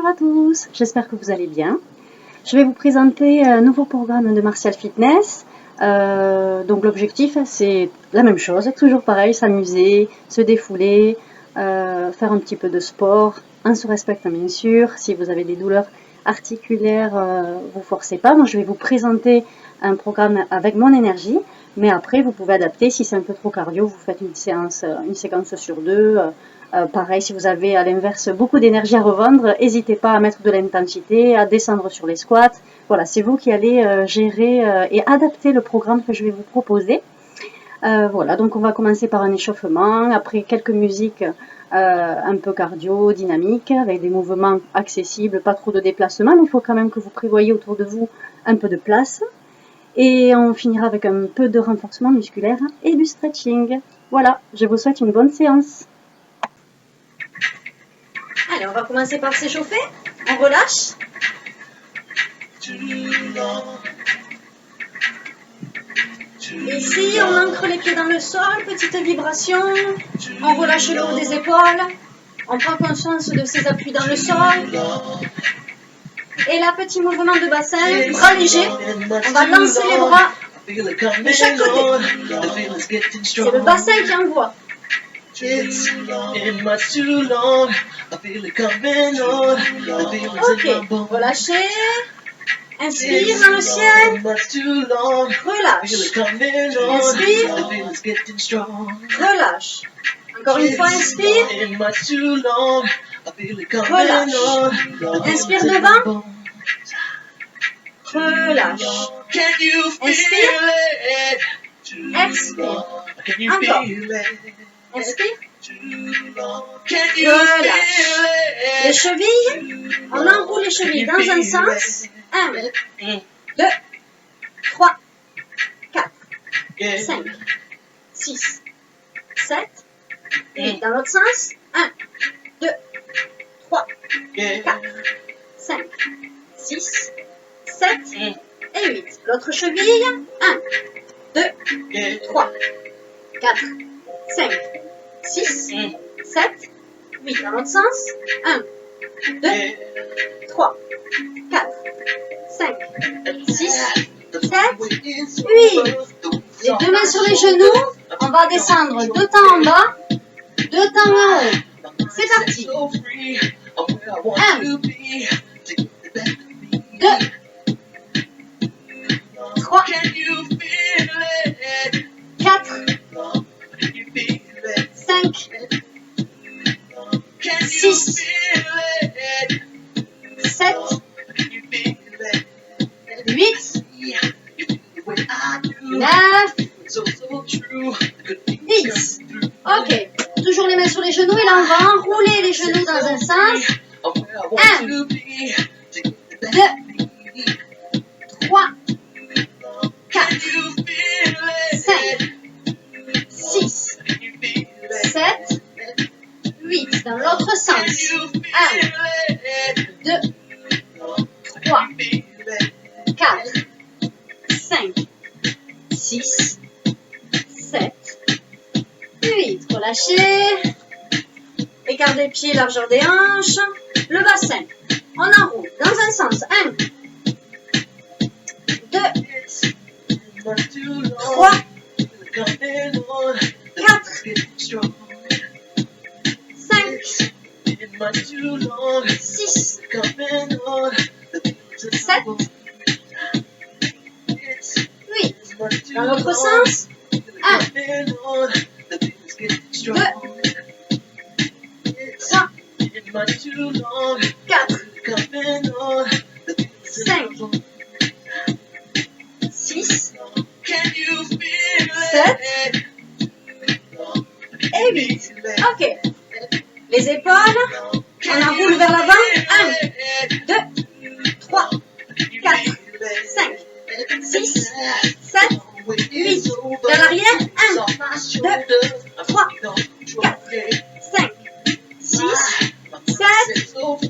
Bonjour à tous, j'espère que vous allez bien. Je vais vous présenter un nouveau programme de Martial Fitness. Donc l'objectif, c'est la même chose, toujours pareil, s'amuser, se défouler, faire un petit peu de sport, en se respectant bien sûr. Si vous avez des douleurs articulaires, vous forcez pas. Moi, je vais vous présenter un programme avec mon énergie, mais après, vous pouvez adapter. Si c'est un peu trop cardio, vous faites une séquence sur deux. Pareil, si vous avez à l'inverse beaucoup d'énergie à revendre, n'hésitez pas à mettre de l'intensité, à descendre sur les squats. Voilà, c'est vous qui allez gérer et adapter le programme que je vais vous proposer. Voilà, donc on va commencer par un échauffement, après quelques musiques un peu cardio, dynamiques, avec des mouvements accessibles, pas trop de déplacement, mais il faut quand même que vous prévoyez autour de vous un peu de place. Et on finira avec un peu de renforcement musculaire et du stretching. Voilà, je vous souhaite une bonne séance. Allez, on va commencer par s'échauffer. On relâche. Ici, on ancre les pieds dans le sol, petite vibration. On relâche le haut des épaules. On prend conscience de ses appuis dans le sol. Et là, petit mouvement de bassin, bras légers. On va lancer les bras de chaque côté. C'est le bassin qui envoie. Ok, relâchez. Inspire dans le ciel. Relâche. Inspire. Relâche. Encore une fois, inspire. Relâche. Inspire devant. Relâche. Inspire. Expire. Encore. Inspire. Relâche. Les chevilles, on enroule les chevilles dans un sens. 1, 2, 3, 4, 5, 6, 7, 8. Dans l'autre sens. 1, 2, 3, 4, 5, 6, 7 et 8. L'autre cheville. 1, 2, 3, 4, 5, 6, 7, 8. Dans l'autre sens. 1, 2, 3, 4, 5, 6, 7, 8. Les deux mains sur les genoux. On va descendre 2 temps en bas, 2 temps en haut. C'est parti. 1, 2, 3, 4, 5, 6, 7, 8, 9, 10. Ok. Toujours les mains sur les genoux et là on va enrouler les genoux dans un sens. 1, 2, 3, 4, 5, 6, 7, 8. Dans l'autre sens. 1, 2, 3, 4, 5, 6, 7, 8. Relâchez. Écart des pieds, largeur des hanches. Le bassin. On enroule dans un sens. 1, 2, 3, 4, 5, 6, 7, 8. Dans l'autre sens. 1, 2, 3, 4, 5, 6, 7 et 8. Ok. Les épaules, on enroule vers l'avant. 1, 2, 3, 4, 5, 6, 7, 8. Vers l'arrière. 1, 2, 3, 4, 5, 6, 7,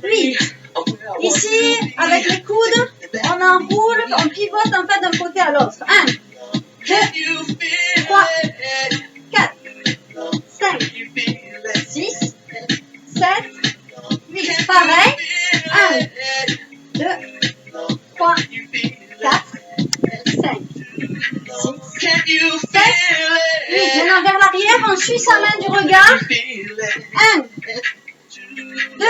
8. Ici, avec les coudes, on enroule, on pivote en fait d'un côté à l'autre. 1, 2, 3, 4, 5, 6, 7, 8. Pareil. 1, suis sa main du regard. 1, 2,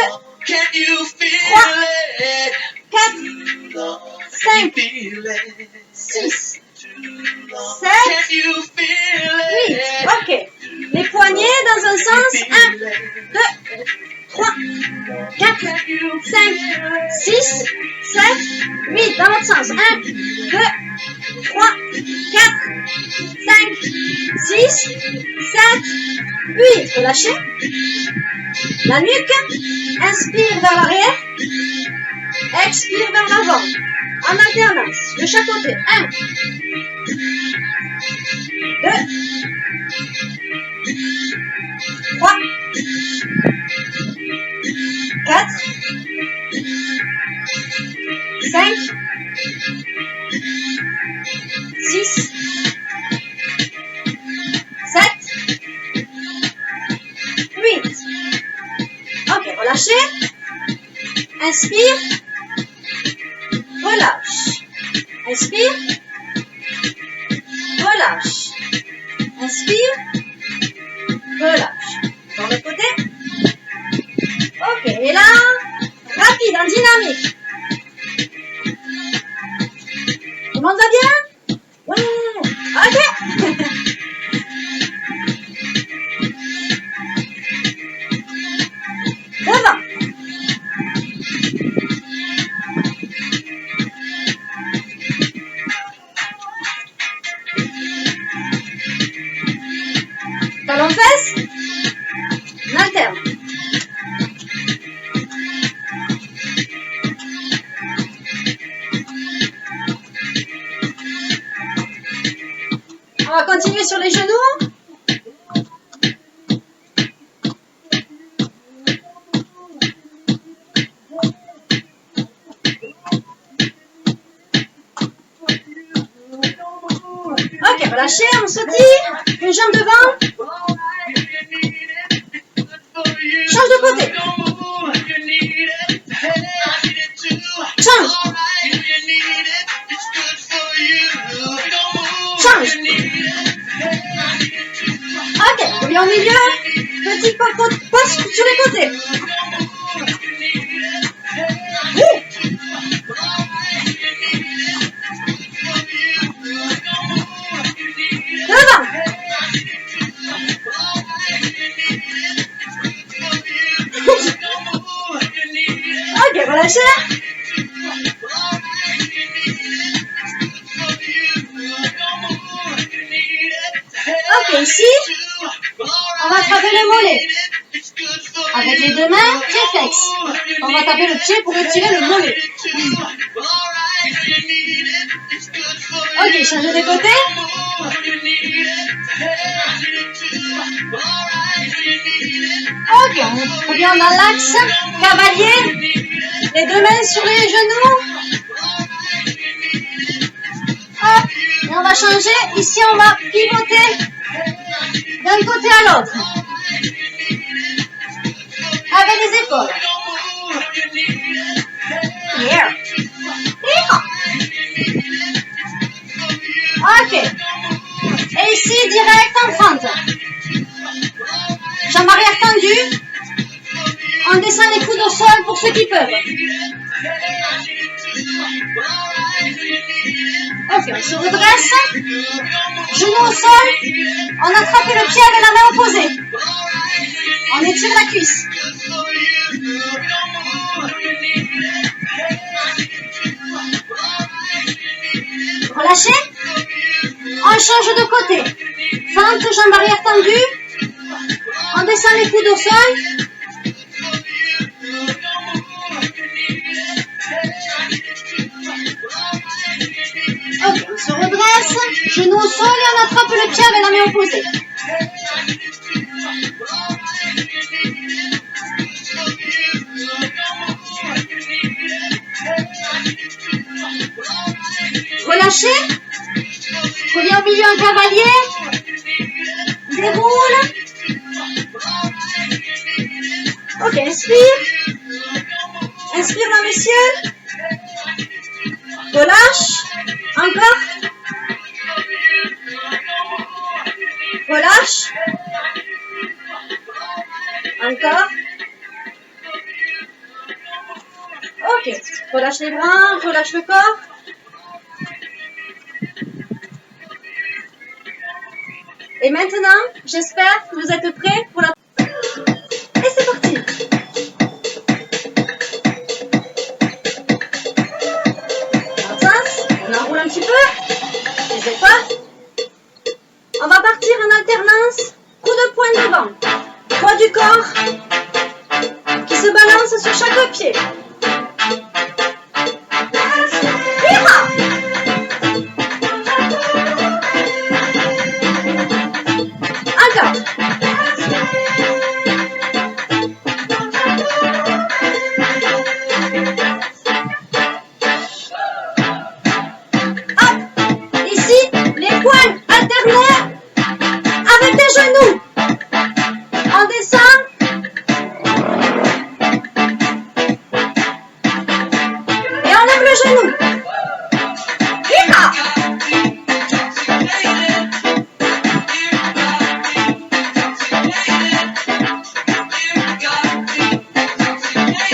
3, 4, 5, 6, 7, 8. Ok. Les poignets dans un sens. 1, 2, 3, 4, 5, 6, 7, 8. Dans l'autre sens. 1, 2, 3, 4, 5, 6, 7, 8. Relâchez. La nuque. Inspire vers l'arrière. Expire vers l'avant. En alternance. De chaque côté. 1, 2, 3, 4, 5, 6, 7, 8. Ok, relâchez. Inspire. Relâche. Inspire. Relâche. Inspire. Relâche. Dans l'autre côté. Ok, et là, rapide, en dynamique. Tout le monde va bien? Ouais. Ok. Devant. Talon fesse. On alterne. On va continuer sur les genoux. Ok, relâchez, on sautille. Une jambe devant. Change de côté. Change. Change. Ok, revient au milieu. Petite passe sur les côtés. Devant. Ok, relâchez. Ok, ici, on va attraper le mollet. Avec les deux mains, pied flex. On va taper le pied pour retirer le mollet. Ok, changez de côté. Ok, on revient dans l'axe cavalier. Les deux mains sur les genoux. Hop, et on va changer. Ici, on va pivoter d'un côté à l'autre. Avec les épaules. Yeah. Ok. Et ici, direct en fente. Jambe arrière tendue. On descend les coudes au sol pour ceux qui peuvent. Ok, on se redresse. Genoux au sol. On attrape le pied avec la main opposée. On étire la cuisse. Relâchez. On change de côté. Fente, jambe arrière tendue. On descend les coudes au sol. Ok, on se redresse. Genoux au sol et on attrape le pied avec la main opposée. Relâchez. Reviens au milieu en cavalier. Déroule. Ok, inspire. Inspire dans le ciel. Relâche. Encore. Relâche. Encore. Ok. Relâche les bras, relâche le corps. Et maintenant, j'espère que vous êtes prêts pour la... Et c'est parti. On enroule un petit peu. Je sais pas. On va partir en alternance. Coup de poing devant. Poids du corps qui se balance sur chaque pied. Encore. Ici, les poings alternés avec des genoux. On descend. Et on lève le genou.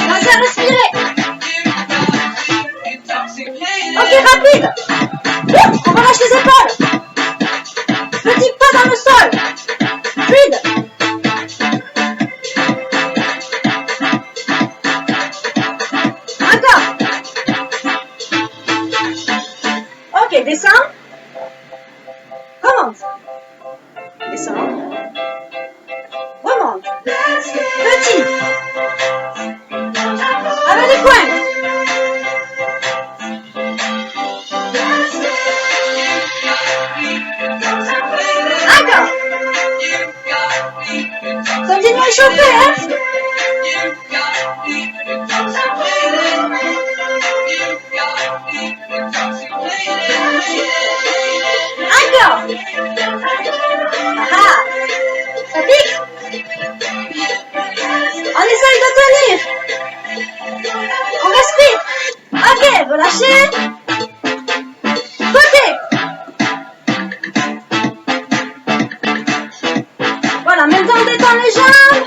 Pensez à respirer. Ok, rapide. On relâche les épaules. Petit pas dans le sol. Fluide. Encore. Ok, descends. Remonte. Descends. Remonte. Petit. Avec les poings. Encore. Continue à chauffer, hein. Encore. Ah, ça pique. On essaye de tenir. On respire. Ok, relâchez. Côté. Voilà, maintenant on détend les jambes.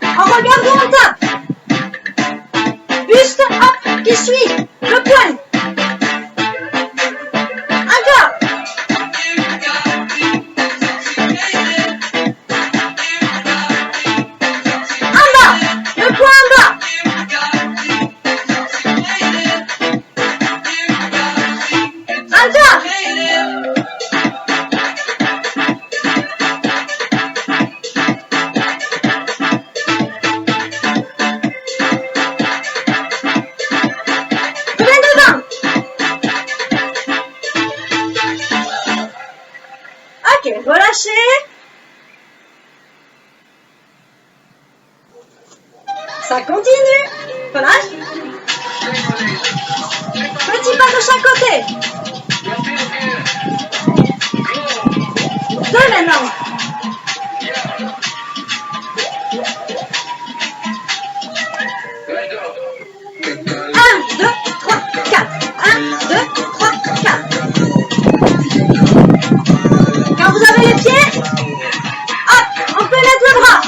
En regardant, on tape. Buste, hop, qui suit. Le poing. Encore. En bas. Le poing en bas. Encore. Reviens devant. Ok, relâchez. Ça continue. Relâche. Petit pas de chaque côté. Deux maintenant. Un, deux, trois, quatre. Un, deux, trois, quatre. Quand vous avez les pieds, hop, on peut mettre le bras.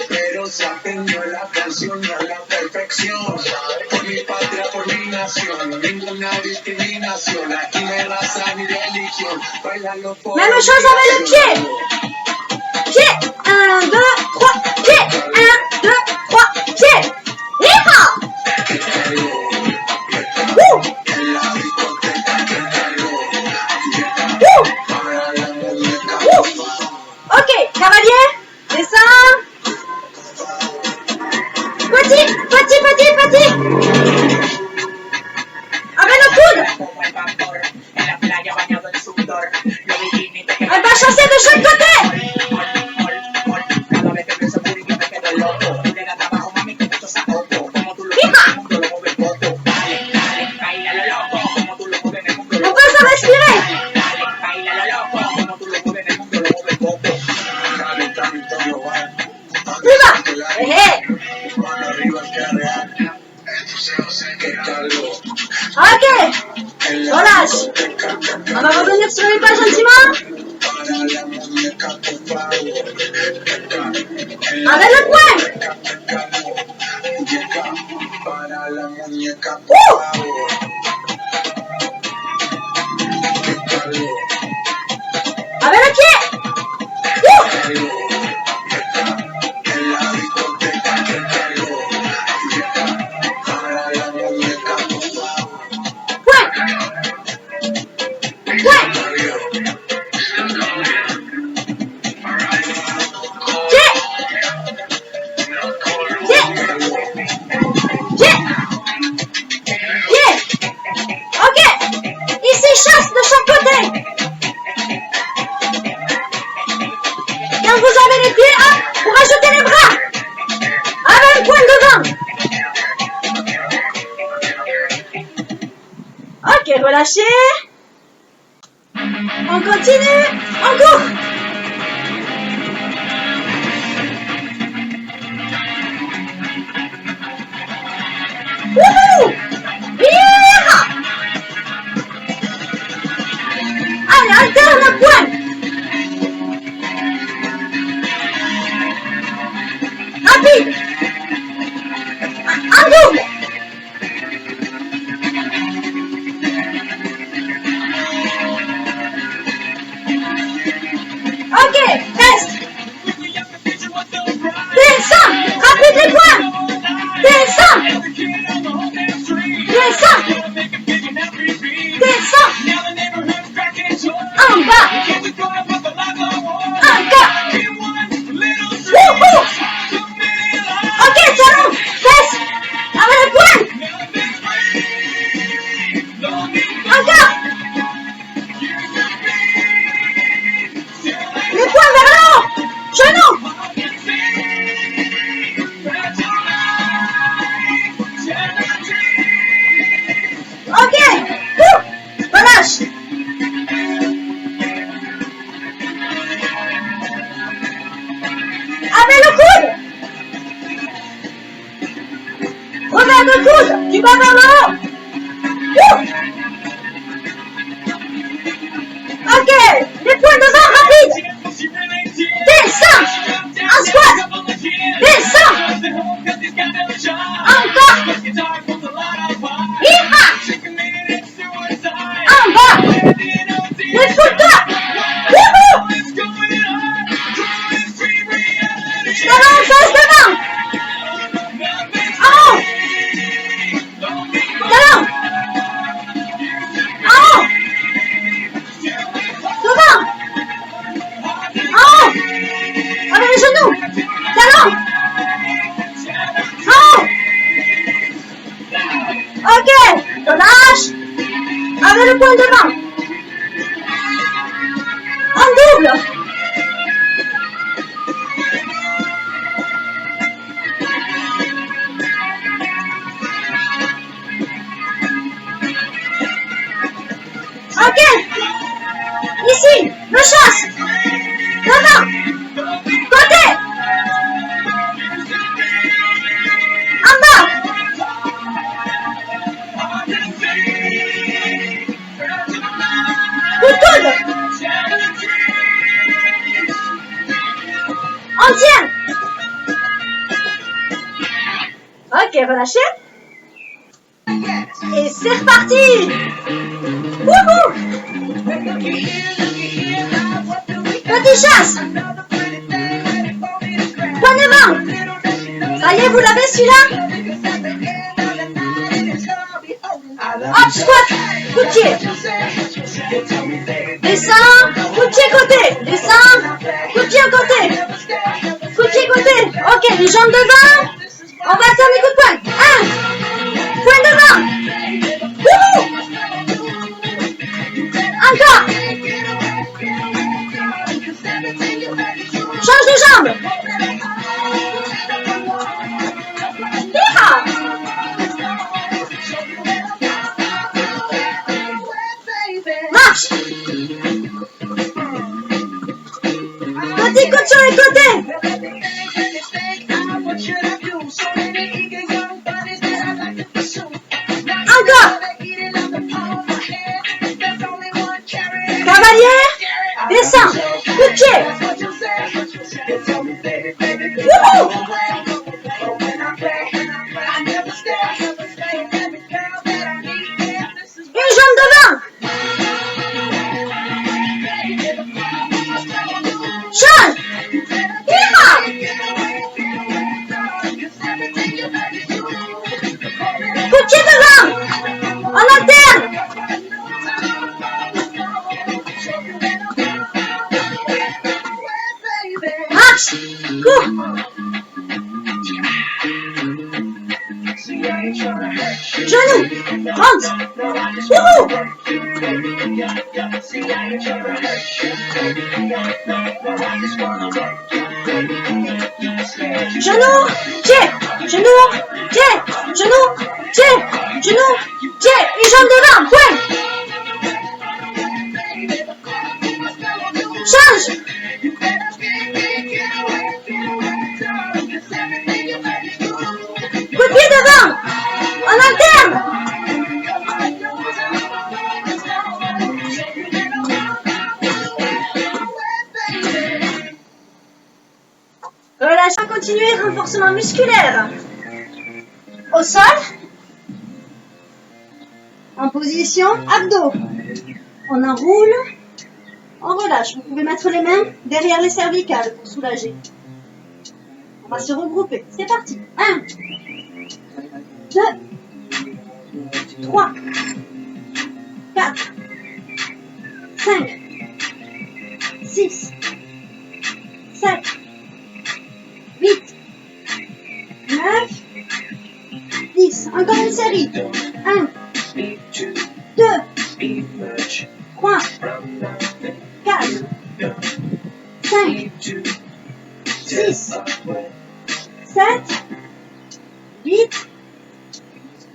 Pero se aprendió la canción a la perfección. Por mi patria, por mi nación, ninguna discriminación. Aquí no hay raza ni religión. Bailalo por Même chose avec le pied. Pied. 1, 2, 3, pied. 1, 2, 3, pied. Yeehaw! Wouh! Wouh! Wouh! Ok, cavalier, descends. Petit, petit, petit, petit. Avec le coude. Elle va chasser de chaque côté. On peut se respirer. Plus bas. Hey, hey. Ok. relâche. On va revenir sur les pas gentiment. Avec le poing. Avec le pied. Relâchez. On continue. On court. Wouhou. Yeah. Allez, alterne le poing. Rapide. En double. Ok, reste. Descends. Rapide les poings. Descends. Descends. Descends. En bas. Encore. Wouhou. Ok, talon. Reste. Avec les poings. Encore. Les poings vers le haut. Genou. Ok. Relâche. Avec le coude. Regarde le coude. Du bas vers le haut. Ok. Les poings devant, rapide. Descends. En squat. Descends. Encore. Iha. En bas. Écoute-toi. Wouhou. Talon en face devant. En haut. Talon. En haut. Devant. En haut. Avec les genoux. Talon. En haut. Ok. Relâche. Avec le poing devant. En double. Ok. Ici, le chasse. Devant. Côté. En bas. Coup de coude. On tient. Ok, relâchez. Et c'est reparti. Wouhou. Petit chasse. Point devant. Ça y est, vous l'avez celui-là. Hop, squat. Coup de pied. Descends. Coup de pied côté. Descends. Coup de pied côté. Coup de pied côté. Ok, les jambes devant. On va faire les coups de poing. 1. Point devant. Wouhou. Encore. Change de jambe. Hi-ha. Marche. Petit coup sur les côtés. Encore. Genou, pied, genou, pied, genou, pied, genou, pied. Une jambe devant, point. Change. Coup de pied devant. En alterne. Relâche, continuer, renforcement musculaire. Au sol. En position abdos. On enroule. On relâche. Vous pouvez mettre les mains derrière les cervicales pour soulager. On va se regrouper. C'est parti. 1, 2, 3, 4, 5, 6, 7, 8, 9, 10. Encore une série. 1, 2, 3, 4, 5, 6, 7, 8,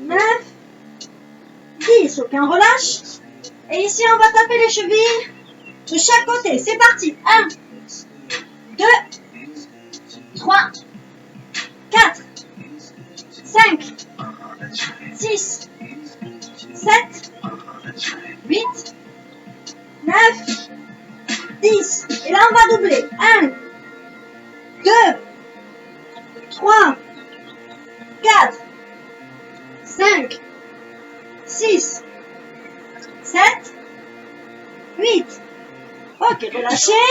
9, 10. Ok, on relâche. Et ici, on va taper les chevilles de chaque côté. C'est parti. 1, 2, 3, 4, 5, 6, 7, 8, 9, 10. Et là, on va doubler. 1, 2, 3, 4, 5, 6, 7, 8. Ok, relâchez.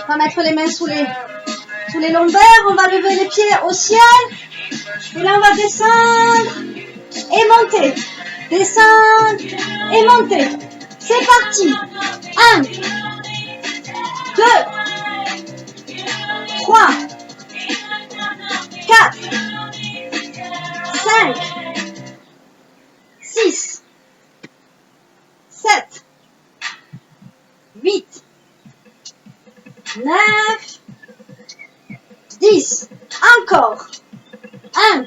On va mettre les mains sous les lombaires. On va lever les pieds au ciel. Et là, on va descendre et monter. Descendre et monter. C'est parti. 1, 2, 3, 4, 5, 6, 7, 8, 9, 10. Encore. 1,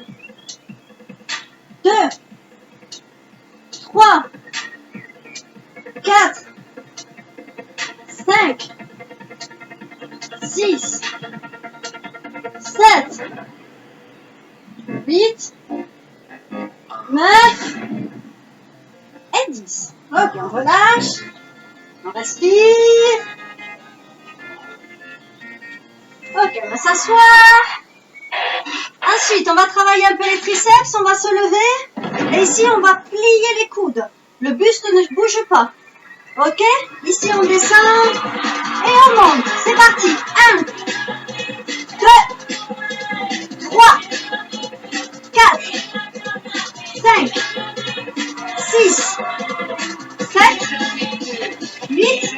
2, 3, 4, 5, 6, 7, 8, 9 et 10. Ok, on relâche. On respire. Ok, on va s'asseoir. Ensuite, on va travailler un peu les triceps. On va se lever. Et ici, on va plier les coudes. Le buste ne bouge pas. Ok? Ici, on descend. Et on monte. C'est parti. 1, 2, 3, 4, 5, 6, 7, 8,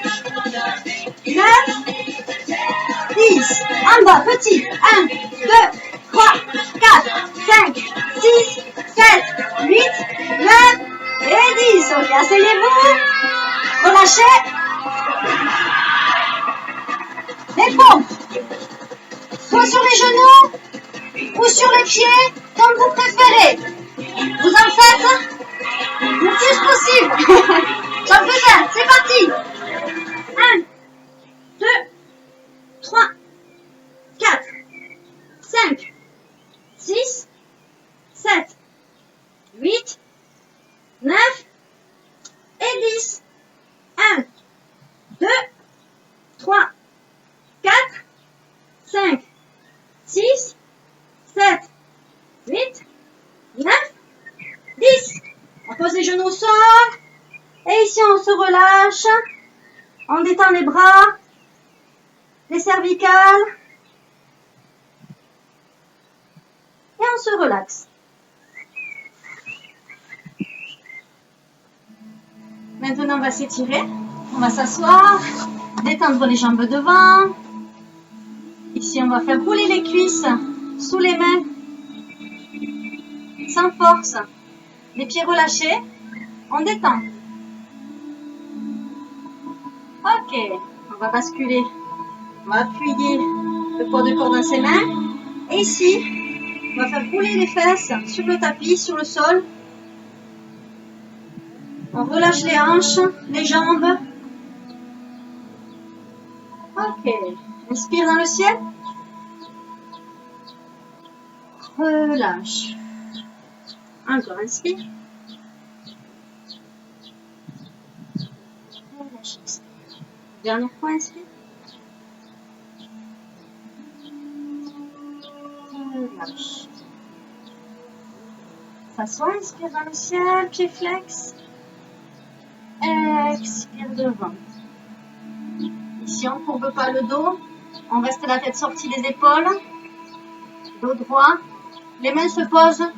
9, 10. En bas, petit. 1, 2, 3, 4, 5, 6, 7, 8, 9 et 10. Ok, asseyez-vous. Relâchez. Les pompes. Soit sur les genoux ou sur les pieds, comme vous préférez. Vous en faites le plus possible. J'en fais 20. C'est parti. 1, 2, 3, 4, 5, 6, 7, 8, 9 et 10. 1, 2, 3, 4, 5, 6, 7, 8, 9, 10. On pose les genoux au sol. Et ici, on se relâche. On détend les bras, les cervicales. Et on se relaxe. Maintenant, on va s'étirer. On va s'asseoir, détendre les jambes devant. Ici, on va faire rouler les cuisses sous les mains, sans force. Les pieds relâchés. On détend. Ok. On va basculer. On va appuyer le poids de corps dans ses mains. Et ici, on va faire rouler les fesses sur le tapis, sur le sol. On relâche les hanches, les jambes. Ok. Inspire dans le ciel. Relâche. Encore, inspire. Relâche, expire. Dernière fois, inspire. Relâche. S'assoit, inspire dans le ciel, pied flex. Expire devant. Ici, on ne courbe pas le dos. On reste la tête sortie des épaules. Dos droit. Les mains se posent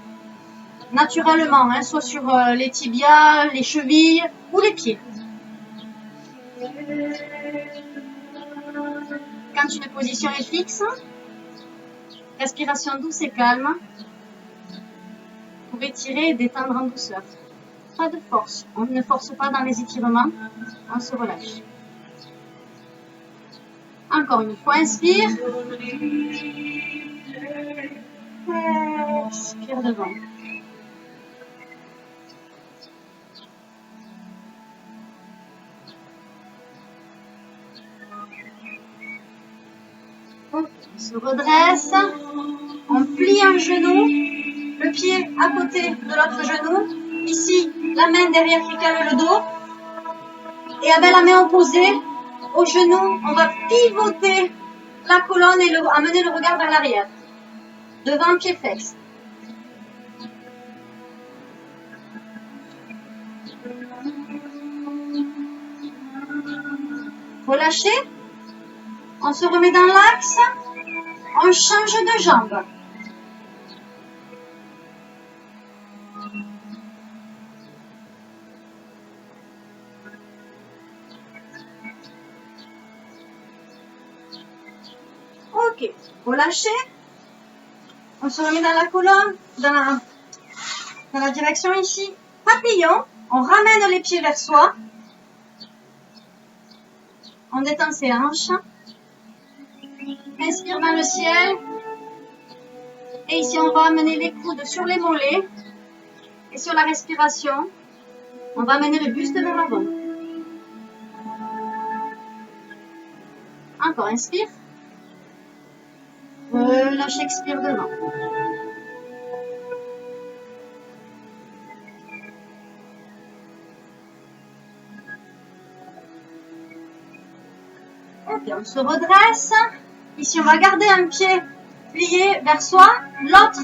naturellement, hein, soit sur les tibias, les chevilles ou les pieds. Quand une position est fixe, respiration douce et calme, vous pouvez étirer et détendre en douceur. Pas de force, on ne force pas dans les étirements, on se relâche. Encore une fois, inspire. Expire devant. On se redresse, on plie un genou, le pied à côté de l'autre genou. Ici, la main derrière qui cale le dos. Et avec la main opposée au genou, on va pivoter la colonne et amener le regard vers l'arrière. Devant, pied flex. Relâchez. On se remet dans l'axe. On change de jambe. Ok, relâchez. On se remet dans la colonne, dans la direction ici. Papillon, on ramène les pieds vers soi. On détend ses hanches. Inspire dans le ciel. Et ici, on va amener les coudes sur les mollets. Et sur la respiration, on va amener le buste vers l'avant. Encore, inspire. Relâche, expire devant. Ok, on se redresse. Ici, on va garder un pied plié vers soi. L'autre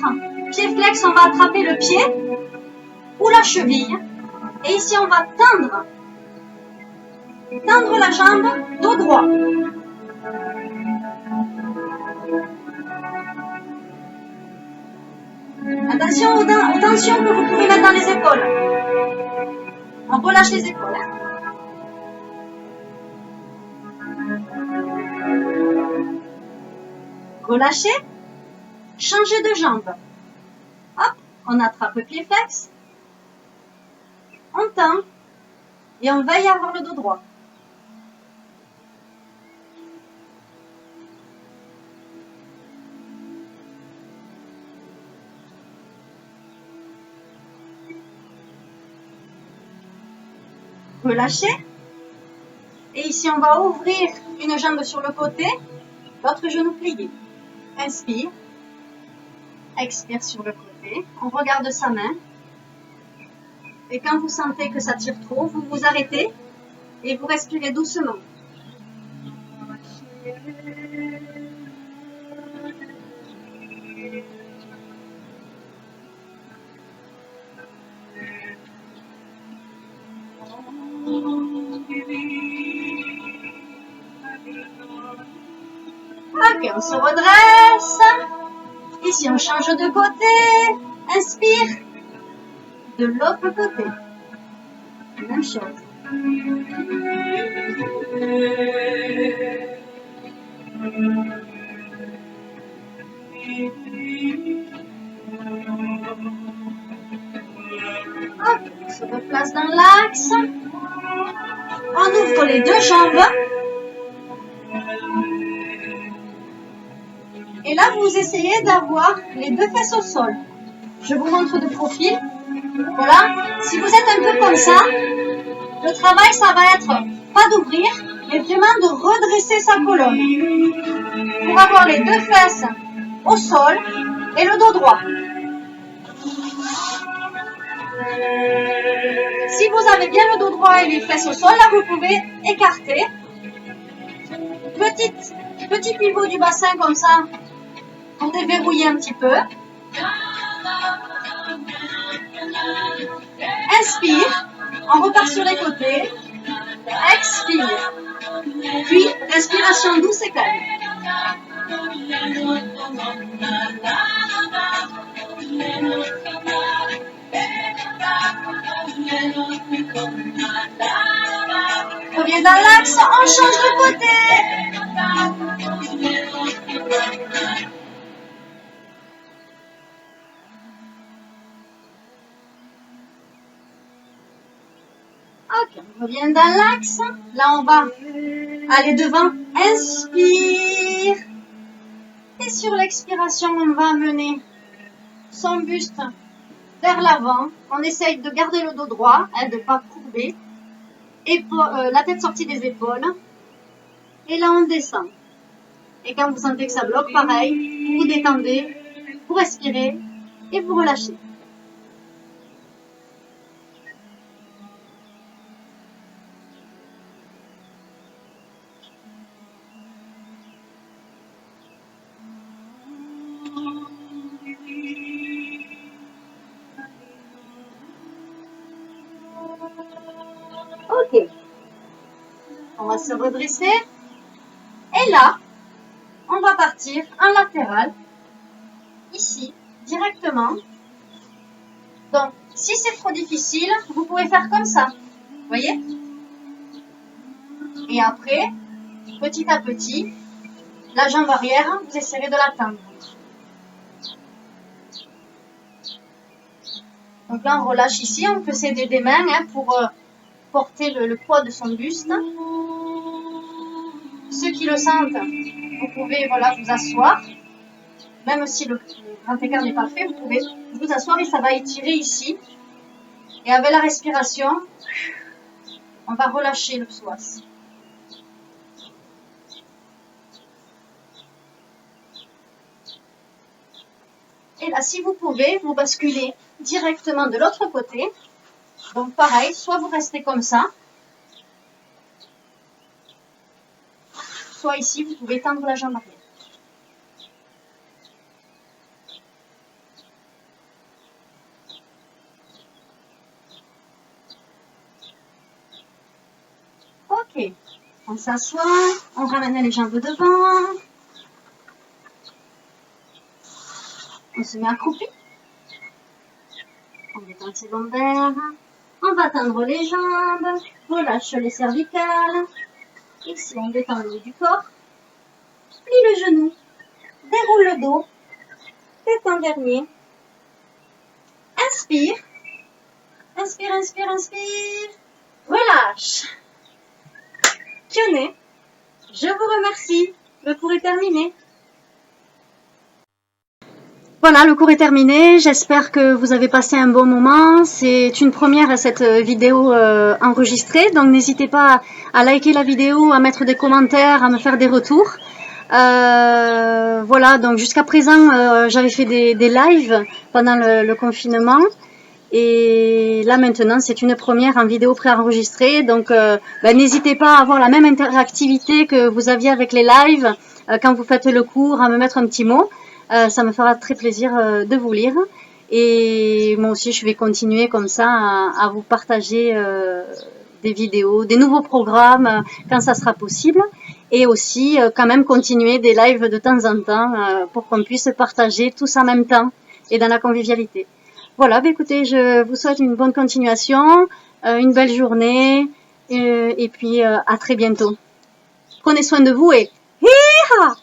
pied flex, on va attraper le pied ou la cheville. Et ici, on va tendre la jambe, dos droit. Attention aux tensions que vous pouvez mettre dans les épaules. On relâche les épaules. Hein. Relâchez. Changez de jambe. Hop, on attrape le pied flex. On tend. Et on veille à avoir le dos droit. Relâchez. Et ici, on va ouvrir une jambe sur le côté, l'autre genou plié. Inspire. Expire sur le côté. On regarde sa main. Et quand vous sentez que ça tire trop, vous vous arrêtez et vous respirez doucement. Ok, on se redresse. Ici, on change de côté. Inspire. De l'autre côté. Même chose. Hop, on se replace dans l'axe. On ouvre les deux jambes. Et là, vous essayez d'avoir les deux fesses au sol. Je vous montre de profil. Voilà. Si vous êtes un peu comme ça, le travail, ça va être pas d'ouvrir, mais vraiment de redresser sa colonne. Pour avoir les deux fesses au sol et le dos droit. Si vous avez bien le dos droit et les fesses au sol, là, vous pouvez écarter. Petit pivot du bassin comme ça, pour déverrouiller un petit peu. Inspire, on repart sur les côtés. Expire. Puis, respiration douce et calme. Reviens dans l'axe, on change de côté. Ok, on revient dans l'axe. Là, on va aller devant. Inspire. Et sur l'expiration, on va amener son buste vers l'avant. On essaye de garder le dos droit, de ne pas courber. La tête sortie des épaules. Et là, on descend. Et quand vous sentez que ça bloque, pareil, vous détendez, vous respirez et vous relâchez. Ok. On va se redresser. Et là, on va partir en latéral. Ici, directement. Donc, si c'est trop difficile, vous pouvez faire comme ça. Vous voyez? Et après, petit à petit, la jambe arrière, vous essayerez de la tendre. Donc là, on relâche ici. On peut s'aider des mains pour porter le poids de son buste. Ceux qui le sentent, vous pouvez vous asseoir. Même si le grand écart n'est pas fait, vous pouvez vous asseoir et ça va étirer ici. Et avec la respiration, on va relâcher le psoas. Et là, si vous pouvez, vous basculez directement de l'autre côté. Donc pareil, soit vous restez comme ça, soit ici, vous pouvez tendre la jambe arrière. Ok, on s'assoit, on ramène les jambes devant. On se met accroupi. On détend ses lombaires. On va tendre les jambes. Relâche les cervicales. Ici, on détend le haut du corps. Plie le genou. Déroule le dos. Détend dernier. Inspire. Inspire, inspire, inspire. Relâche. Tenez. Je vous remercie. Le cours est terminé. Voilà, le cours est terminé. J'espère que vous avez passé un bon moment. C'est une première cette vidéo enregistrée. Donc, n'hésitez pas à liker la vidéo, à mettre des commentaires, à me faire des retours. Voilà, donc jusqu'à présent, j'avais fait des lives pendant le confinement. Et là, maintenant, c'est une première en vidéo préenregistrée. Donc, n'hésitez pas à avoir la même interactivité que vous aviez avec les lives quand vous faites le cours, à me mettre un petit mot. Ça me fera très plaisir de vous lire. Et moi aussi, je vais continuer comme ça à vous partager des vidéos, des nouveaux programmes quand ça sera possible. Et aussi, quand même, continuer des lives de temps en temps pour qu'on puisse partager tous en même temps et dans la convivialité. Voilà, écoutez, je vous souhaite une bonne continuation, une belle journée et puis à très bientôt. Prenez soin de vous et hi-ha!